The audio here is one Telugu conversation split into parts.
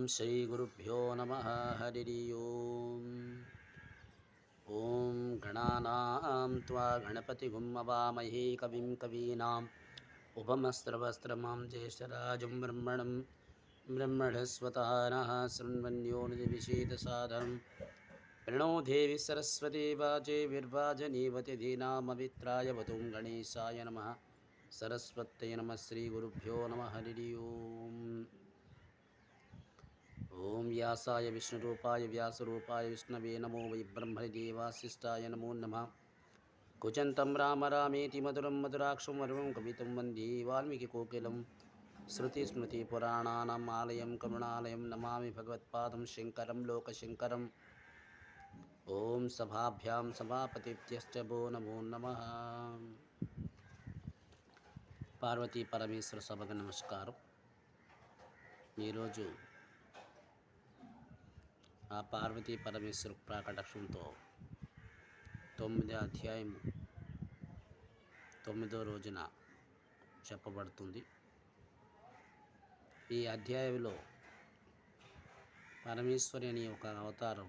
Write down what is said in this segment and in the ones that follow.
श्रीगुरुभ्यो नमः। हरि ओम्। ॐ गणानां त्वा गणपतिगुं हवामहे कविं कवीनाम् उपमस्त्रवस्त्रमां ज्येष्ठराजं ब्रह्मणस्पतः नः शृण्वन्योनिविषेदसादनं प्रणो देवी सरस्वती वाजे विर्वाजनीवति धीनामवित्राय वतुं गणेशाय नमः। सरस्वत्यै नमः। श्रीगुरुभ्यो नमः। हरि ओम्। ओम व्यासाय विष्णुरूपाय व्यासरूपाय विष्णवे नमो वै ब्रह्मदेवासिष्ठाय नमो नमः। कुजन्तं राम रामेति मधुरं मधुराक्षं वरुणं कवितं वन्दे वाल्मीकिकोकिलं श्रुतिस्मृतिपुराणानाम् आलयं करुणालयं नमामि भगवत्पादं शङ्करं लोकशङ्करम्। ओम सभाभ्यां सभापतिभ्यश्च वो नमो नमः। పార్వతీ పరమేశ్వర సభకు నమస్కారం. ఈరోజు ఆ పార్వతీ పరమేశ్వర ప్రాకటక్షంతో 9వ అధ్యాయం 9వ రోజున చెప్పబడుతుంది. ఈ అధ్యాయంలో పరమేశ్వరి అనే ఒక అవతారం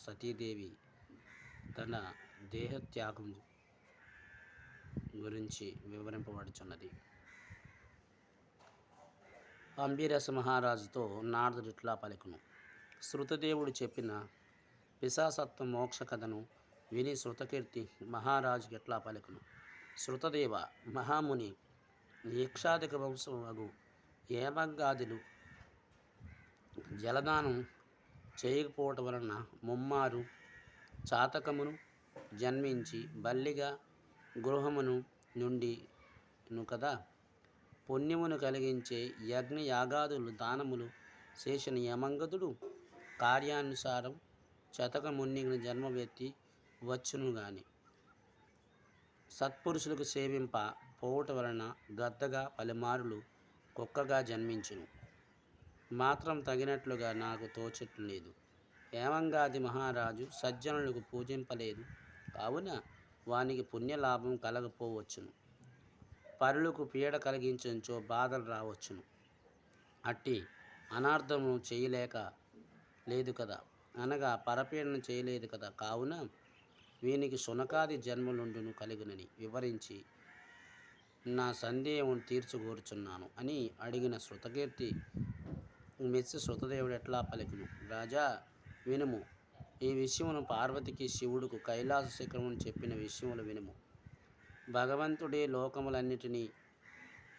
సతీదేవి తన దేహత్యాగం గురించి వివరింపబడుచున్నది. అంబిరస మహారాజుతో నారదుడు ఇట్లా పలికెను. శృతదేవుడు చెప్పిన పిశాసత్వ మోక్ష కథను విని శృతకీర్తి మహారాజుకి ఎట్లా పలికెను. శృతదేవ మహాముని ఇక్షాదిక వంశమగు ఏమంగాదులు జలదానం చేయకపోవటం వలన ముమ్మారు చాతకమును జన్మించి బల్లిగా గృహమును నుండిను కదా. పుణ్యమును కలిగించే యజ్ఞ యాగాదులు దానములు చేసిన యమంగదుడు కార్యానుసారం శతకమున్నిగిన జన్మవెత్తి వచ్చును గాని సత్పురుషులకు సేవింప పోవట వలన గద్దగా పలుమారులు కుక్కగా జన్మించును. మాత్రం తగినట్లుగా నాకు తోచట్లు లేదు. ఏమంగాది మహారాజు సజ్జనులకు పూజింపలేదు కావున వానికి పుణ్యలాభం కలగపోవచ్చును. పరులకు పీడ కలిగించంచో బాధలు రావచ్చును. అట్టి అనార్థము చేయలేక లేదు కదా, అనగా పరపీడన చేయలేదు కదా. కావున వీనికి శునకాది జన్మలుండును కలుగునని వివరించి నా సందేహం తీర్చుకోరుచున్నాను అని అడిగిన శృతకీర్తి మెచ్చి శృతదేవుడు ఎట్లా పలికెను. రాజా వినుము. ఈ విషయమును పార్వతికి శివుడుకు కైలాస శిఖరమును చెప్పిన విషయములు వినుము. భగవంతుడే లోకములన్నిటినీ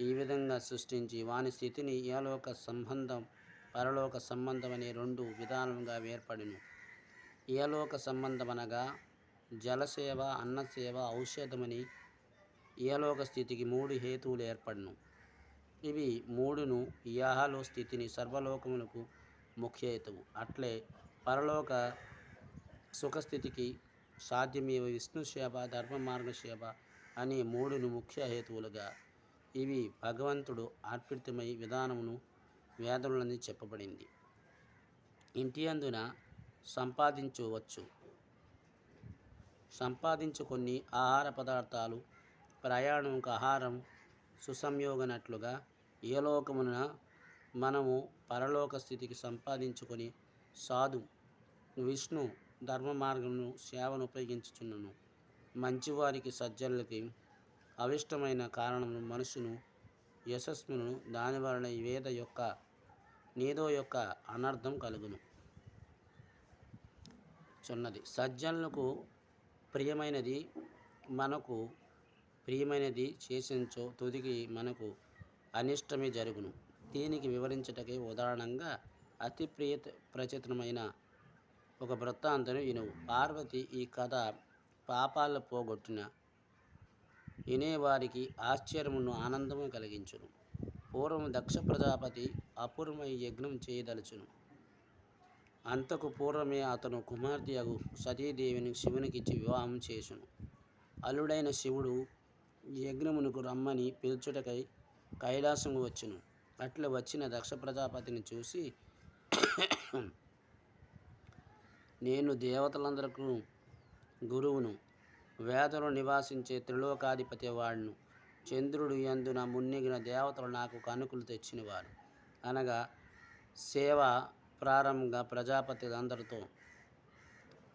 ఈ విధంగా సృష్టించి వాని స్థితిని ఇహలోక సంబంధం పరలోక సంబంధం అనే రెండు విధానముగా ఏర్పడిను. ఇహలోక సంబంధం అనగా జలసేవ, అన్నసేవ, ఔషధమని ఇహలోక స్థితికి 3 హేతువులు ఏర్పడును. ఇవి మూడును ఇహలో స్థితిని సర్వలోకములకు ముఖ్య హేతువు. అట్లే పరలోక సుఖస్థితికి సాధ్యమేవ విష్ణు సేవ, ధర్మ మార్గ సేవ అనే 3ను ముఖ్య హేతువులుగా ఇవి భగవంతుడు అర్పితమై విధానమును వేదములందు చెప్పబడింది. ఇంటి అందున సంపాదించు కొన్ని ఆహార పదార్థాలు ప్రయాణంకు ఆహారం సుసంయోగనట్లుగా ఇహలోకమున మనము పరలోక స్థితికి సంపాదించుకొని సాధు విష్ణు ధర్మ మార్గమును సేవను ఉపయోగించుచున్నను. మంచివారికి సజ్జనులకి అవిష్టమైన కారణమును మనుషును యశస్సును దాని వలన నేదో యొక్క అనర్థం కలుగును చున్నది. సజ్జనులకు ప్రియమైనది మనకు ప్రియమైనది చేసించో తుదికి మనకు అనిష్టమే జరుగును. దీనికి వివరించటకే ఉదాహరణంగా అతి ప్రచితమైన ఒక వృత్తాంతం వినువు. పార్వతి ఈ కథ పాపాలను పోగొట్టిన వినేవారికి ఆశ్చర్యమును ఆనందము కలిగించును. పూర్వం దక్ష ప్రజాపతి అపూర్వమైన యజ్ఞం చేయదలుచును. అంతకు పూర్వమే అతను కుమార్తె అగు సతీదేవిని శివునికిచ్చి వివాహం చేసును. అల్లుడైన శివుడు యజ్ఞమునకు రమ్మని పిలుచుటకై కైలాసము వచ్చును. అట్లా వచ్చిన దక్ష ప్రజాపతిని చూసి నేను దేవతలందరకు గురువును, వేదలో నివాసించే త్రిలోకాధిపతి వాడును. చంద్రుడు యందున మున్నిగిన దేవతలు నాకు కనుకలు తెచ్చినవారు అనగా సేవ ప్రారంభంగా ప్రజాపతులందరితో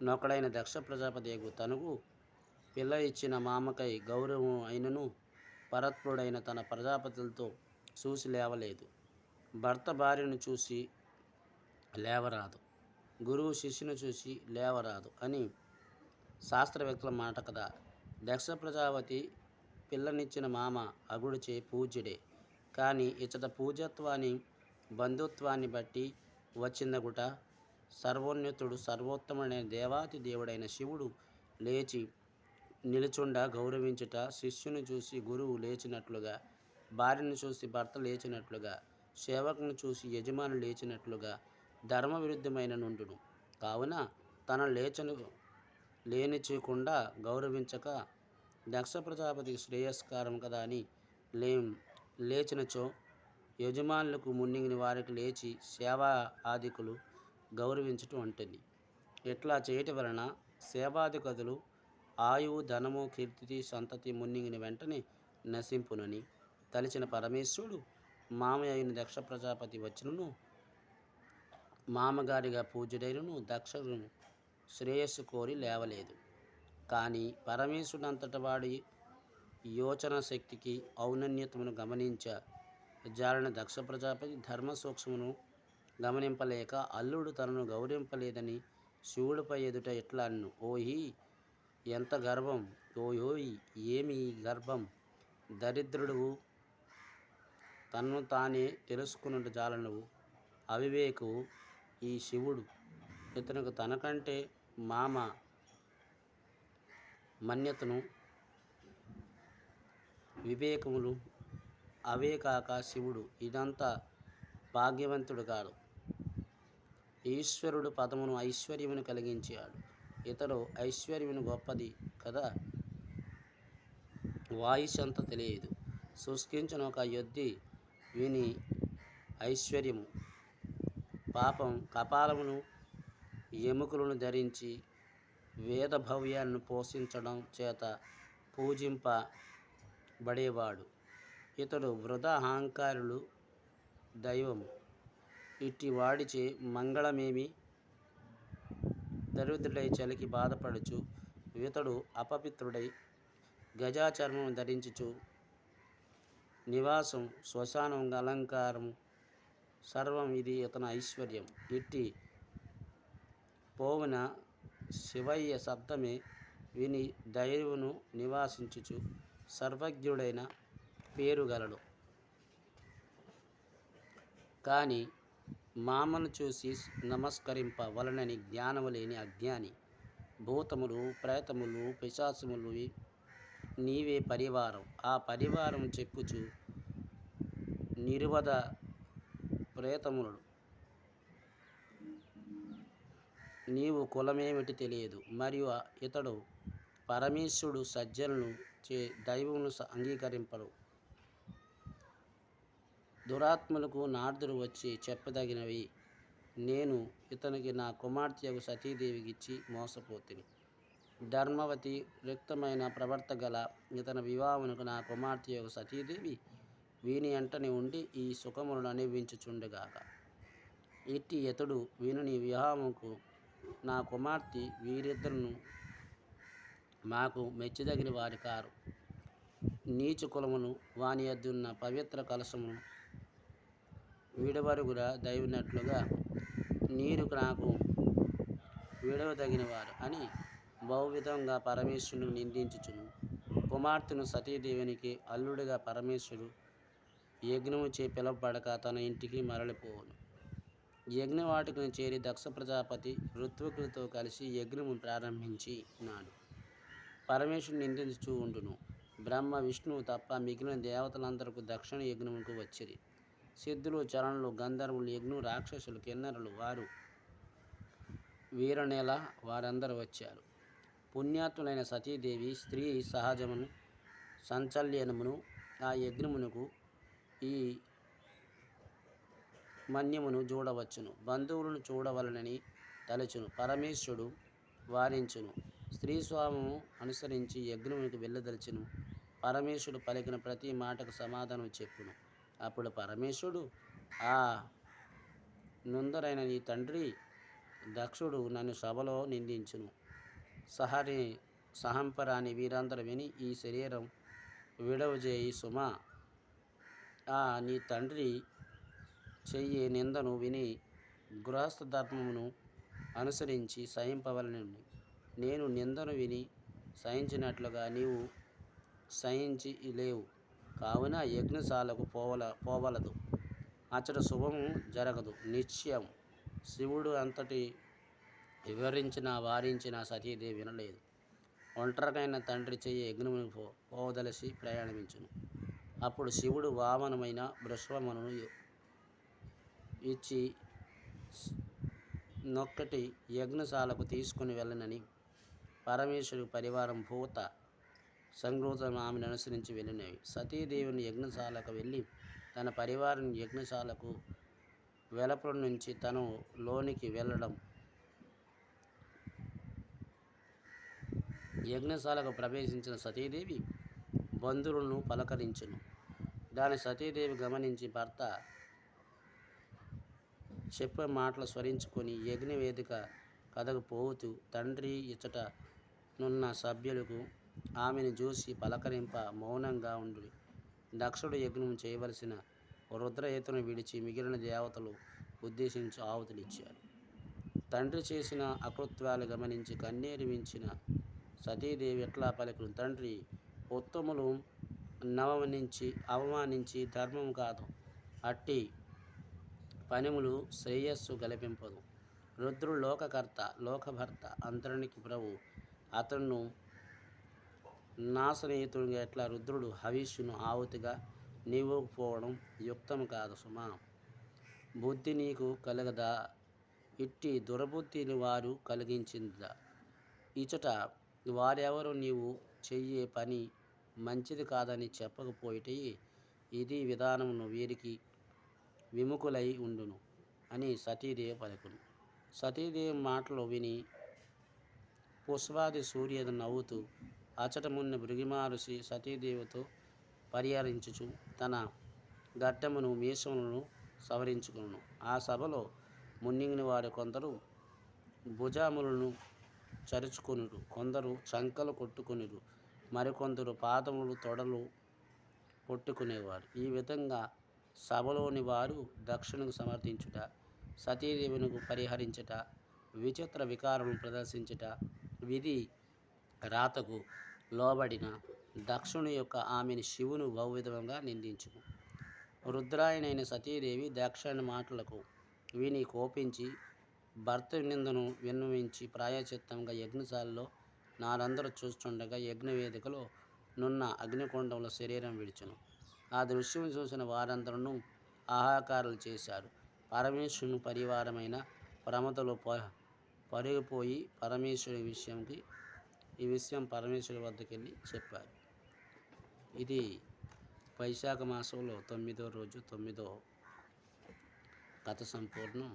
నొకడైన దక్ష ప్రజాపతి యగు తనకు పిల్ల ఇచ్చిన మామకై గౌరవం అయినను పరత్ముడైన తన ప్రజాపతులతో చూసి లేవలేదు. భర్త భార్యను చూసి లేవరాదు, గురువు శిష్యుని చూసి లేవరాదు అని శాస్త్రవేత్తల మాట కదా. దక్ష ప్రజాపతి పిల్లనిచ్చిన మామ అగుడిచే పూజ్యుడే. కానీ ఇచ్చట పూజ్యత్వాన్ని బంధుత్వాన్ని బట్టి వచ్చిందగుట. సర్వోన్నతుడు సర్వోత్తముడైన దేవాతి దేవుడైన శివుడు లేచి నిలుచుండ గౌరవించుట, శిష్యుని చూసి గురువు లేచినట్లుగా, భార్యను చూసి భర్త లేచినట్లుగా, సేవకుని చూసి యజమాని లేచినట్లుగా ధర్మ విరుద్ధమైన నుండును. కావున తన లేనిచకుండా గౌరవించక దక్ష ప్రజాపతికి శ్రేయస్కరం కదా అని లేచినచో యజమానులకు మున్నిగిన వారికి లేచి సేవా ఆదికులు గౌరవించటం ఉంటుంది. ఇట్లా చేయటం వలన సేవాధిపతులు ఆయువు, ధనము, కీర్తి, సంతతి మున్నిగిన వెంటనే నశింపునని తలిచిన పరమేశ్వరుడు మామయ్య అయిన దక్ష ప్రజాపతి వచ్చినను మామగారిగా పూజ్యుడైనను దక్షను శ్రేయస్సు కోరి లేవలేదు. కానీ పరమేశ్వరుడంతటి వాడి యోచన శక్తికి ఔన్నత్యమును గమనించ జాలిన దక్ష ప్రజాపతి ధర్మ సూక్ష్మను గమనింపలేక అల్లుడు తనను గౌరవింపలేదని శివుడిపై ఎదుట ఇట్లా అన్ను. ఓహి ఎంత గర్వం! ఓయోయ్ ఏమి గర్భం! దరిద్రుడువు, తన్ను తానే తెలుసుకున్నట్టు జాలనువు, అవివేకువు. ఈ శివుడు ఇతనికి తనకంటే మామ మన్యతను వివేకములు అవే కాక శివుడు ఇదంతా భాగ్యవంతుడు కాదు. ఈశ్వరుడు పదమును ఐశ్వర్యమును కలిగించాడు. ఇతడు ఐశ్వర్యమును గొప్పది కదా. వాయుసంత తెలియదు శుష్కించిన ఒక యొద్ది విని ఐశ్వర్యము పాపం కపాలమును ఎముకలను ధరించి వేద భవ్యాలను పోషించడం చేత పూజింపబడేవాడు. ఇతడు వృధా అహంకారులు దైవము. ఇట్టి వాడిచే మంగళమేమి? దరిద్రుడై చలికి బాధపడుచు ఇతడు అపవిత్రుడై గజాచర్మం ధరించుచు నివాసం శ్మశానం అలంకారము సర్వం ఇది ఇతని ఐశ్వర్యం. ఇట్టి పోవున శివయ్య శబ్దమే విని దైవమును నివాసించుచు సర్వజ్ఞుడైన పేరుగలడు. కానీ మామను చూసి నమస్కరింప వలనని జ్ఞానము లేని అజ్ఞాని. భూతములు, ప్రేతములు, పిశాచములు నీవే పరివారం. ఆ పరివారం చెప్పుచు నిర్వధ ప్రేతములు నీవు కులమేమిటి తెలియదు. మరియు ఇతడు పరమేశ్వరుడు సజ్జనులను చే దైవమును అంగీకరింపరు. దురాత్మలకు నారదుడు వచ్చి చెప్పదగినవి. నేను ఇతనికి నా కుమార్తెయగు సతీదేవికి ఇచ్చి మోసపోతిని. ధర్మవతి రిక్తమైన ప్రవర్త గల ఇతని వివాహమునకు నా కుమార్తెయగు సతీదేవి వీని అంటని ఉండి ఈ సుఖములను అనుభవించుచుండగాక. ఇట్టి ఇతడు వీని వివాహముకు నా కుమార్తె వీరిద్దరును మాకు మెచ్చదగిన వారి కారు. నీచు కులమును వాని యొద్దున్న పవిత్ర కలశమును విడవరుగురా దైవనట్లుగా నీరు నాకు విడవదగినవారు అని బహువిధంగా పరమేశ్వరుని నిందించుచును. కుమార్తెను సతీదేవునికి అల్లుడిగా పరమేశ్వరుడు యజ్ఞము చే పిలువబడక తన ఇంటికి మరలిపోవును. యజ్ఞవాటికను చేరి దక్ష ప్రజాపతి ఋత్వికులతో కలిసి యజ్ఞము ప్రారంభించినాడు. పరమేశ్వరుని నిందించుచూ ఉండును. బ్రహ్మ, విష్ణువు తప్ప మిగిలిన దేవతలందరూ దక్షిణ యజ్ఞముకు వచ్చిరి. సిద్ధులు, చరణులు, గంధర్వులు, యజ్ఞు, రాక్షసులు, కిన్నరులు, వారు వీరనేల వారందరూ వచ్చారు. పుణ్యాత్ములైన సతీదేవి స్త్రీ సహజమును సంచల్యనమును ఆ యజ్ఞమునకు ఈ మన్యమును చూడవచ్చును. బంధువులను చూడవలనని తలచును. పరమేశ్వరుడు వారించును. స్త్రీ స్వామము అనుసరించి యజ్ఞమునికి వెళ్ళదలచును. పరమేశ్వరుడు పలికిన ప్రతి మాటకు సమాధానం చెప్పును. అప్పుడు పరమేశ్వరుడు ఆ నుందరైన నీ తండ్రి దక్షుడు నన్ను సభలో నిందించును. సహంపరాని వీరందరూ విని ఈ శరీరం విడవజేయి సుమా. నీ తండ్రి చెయ్యి నిందను విని గృహస్థ ధర్మమును అనుసరించి సహింపవలెనని నేను నిందను విని సహించినట్లుగా నీవు సహించి లేవు. కావున యజ్ఞశాలకు పోవలదు. అచ్చట శుభము జరగదు నిశ్చయం. శివుడు అంతటి వివరించిన వారించిన సతీదేవి వినలేదు. ఒంటరికైన తండ్రి చెయ్యి యజ్ఞమునికి పోవదలసి ప్రయాణించును. అప్పుడు శివుడు వామనమైన బృషభమును ఇచ్చి నొక్కటి యజ్ఞశాలకు తీసుకుని వెళ్ళనని పరమేశ్వరుడి పరివారం భూత సంగృతం ఆమెను అనుసరించి వెళ్ళినవి. సతీదేవిని యజ్ఞశాలకు వెళ్ళి తన పరివారం యజ్ఞశాలకు వెలుపల నుంచి తను లోనికి వెళ్ళడం. యజ్ఞశాలకు ప్రవేశించిన సతీదేవి బంధువులను పలకరించెను. దాని సతీదేవి గమనించి భర్త చెప్పే మాటలు స్మరించుకొని యజ్ఞవేదిక కథకు పోతూ తండ్రి ఇచ్చట నున్న సభ్యులకు ఆమెను చూసి పలకరింప మౌనంగా ఉండి దక్షుడు యజ్ఞం చేయవలసిన రుద్రయతును విడిచి మిగిలిన దేవతలు ఉద్దేశించి ఆహుతులిచ్చారు. తండ్రి చేసిన అకృత్యాలు గమనించి కన్నీరు వించిన సతీదేవి ఎట్లా పలికిన, తండ్రి ఉత్తములు అవమానించి ధర్మం కాదు. అట్టి పనిములు శ్రేయస్సు కల్పింపదు. రుద్రుడు లోకకర్త, లోకభర్త, అంతరానికి ప్రభు. అతను నాశనీయుతుడిగా ఎట్లా రుద్రుడు హవిష్యును ఆహుతిగా నీవకపోవడం యుక్తం కాదు సుమా. బుద్ధి నీకు కలగదా? ఇట్టి దుర్బుద్ధిని వారు కలిగించిందా? ఇచట వారెవరు నీవు చెయ్యే పని మంచిది కాదని చెప్పకపోయిటే ఇది విధానమును వీరికి విముఖులై ఉండును అని సతీదేవి పలుకును. సతీదేవి మాటలు విని పుష్పాది సూర్యుడు నవ్వుతూ అచటమున్న భృగిమహర్షి సతీదేవితో పరిహరించుచు తన గడ్డమును మీసములను సవరించుకును. ఆ సభలో మునిగిన వారు కొందరు భుజములను చరుచుకొనురు, కొందరు చంకలు కొట్టుకొనురు, మరికొందరు పాదములు తొడలు కొట్టుకునేవారు. ఈ విధంగా సభలోని వారు దక్షునికి సమర్థించుట, సతీదేవునికి పరిహరించుట, విచిత్ర వికారములను ప్రదర్శించుట, విధి రాతకు లోబడిన దక్షుని యొక్క ఆమెను శివుని బహువిధంగా నిందించును. రుద్రాయణైన సతీదేవి దక్షుని మాటలకు విని కోపించి భర్త నిందను విన్నవించి ప్రాయశ్చిత్తంగా యజ్ఞశాలలో నారందరూ చూస్తుండగా యజ్ఞవేదికలో నున్న అగ్నికొండంలో శరీరం విడిచెను. ఆ దృశ్యం చూసిన వారందరూ ఆహాకారాలు చేశారు. పరమేశ్వరుని పరివారమైన ప్రమదలు పరుగిపోయి ఈ విషయం పరమేశ్వరుడి వద్దకు వెళ్ళి చెప్పారు. ఇది వైశాఖ మాసంలో 9వ రోజు 9వ కథ సంపూర్ణం.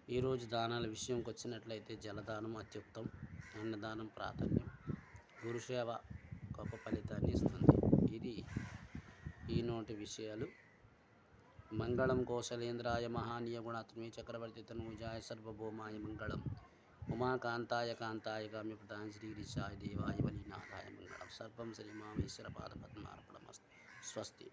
ఈరోజు దానాల విషయంకి వచ్చినట్లయితే జలదానం అత్యుత్తం, అన్నదానం ప్రాధాన్యం, గురుసేవ గొప్ప ఫలితాన్ని ఇస్తుంది. ఇది ఈనాటి విషయాలు. మంగళం కౌశలేంద్రాయ మహానీయ గుణాత్మే చక్రవర్తి తనూజాయ సర్వభౌమాయ మంగళం. ఉమాకాంతాయ కాంతాయ కామ్యప్రదాయ శ్రీగిరిశాయ దేవాయ వలీనాథాయ మంగళం. సర్వం శ్రీమామేశ్వర పాదపద్మార్పణమస్తు. స్వస్తి.